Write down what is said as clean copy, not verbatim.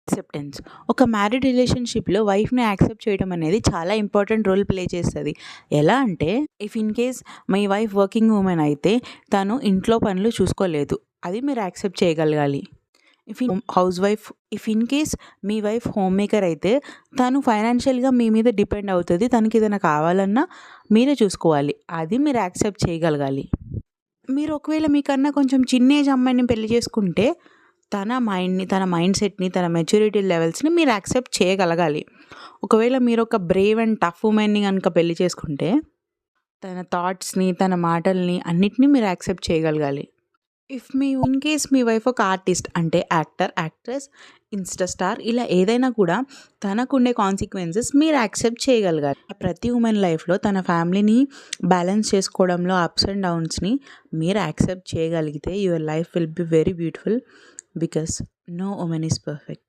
Acceptance. ఒక married రిలేషన్‌షిప్‌లో వైఫ్‌ని యాక్సెప్ట్ చేయడం అనేది చాలా ఇంపార్టెంట్ రోల్ ప్లే చేస్తది. ఎలా అంటే if in case me wife working women అయితే తను ఇంట్లో పనులు చూసుకోలేదు. అది మీరు యాక్సెప్ట్ చేయగలగాలి. If in case me wife home maker అయితే తను ఫైనాన్షియల్‌గా మీ మీద డిపెండ్ అవుతది. తనకేదైనా కావాలన్నా మీరే చూసుకోవాలి. అది మీరు యాక్సెప్ట్ చేయగలగాలి. మీరు ఒకవేళ మీకన్నా కొంచెం చిన్న ఏజ్ అమ్మాయిని పెళ్లి చేసుకుంటే తన మైండ్‌ని, తన మైండ్ సెట్‌ని, తన మెచ్యూరిటీ లెవెల్స్‌ని మీరు యాక్సెప్ట్ చేయగలగాలి. ఒకవేళ మీరొక బ్రేవ్ అండ్ టఫ్ వుమెన్‌ని గనుక పెళ్లి చేసుకుంటే తన థాట్స్‌ని, తన మాటల్ని అన్నిటిని మీరు యాక్సెప్ట్ చేయగలగాలి. ఇన్ కేస్ మీ వైఫ్ ఒక ఆర్టిస్ట్ అంటే యాక్టర్, యాక్ట్రెస్, ఇన్‌స్టా స్టార్ ఇలా ఏదైనా కూడా తనకుండే కాన్సిక్వెన్సెస్ మీరు యాక్సెప్ట్ చేయగలగాలి. ప్రతి వుమెన్ లైఫ్‌లో తన ఫ్యామిలీని బ్యాలెన్స్ చేసుకోవడంలో అప్స్ అండ్ డౌన్స్‌ని మీరు యాక్సెప్ట్ చేయగలిగితే your life will be very beautiful because no women is perfect.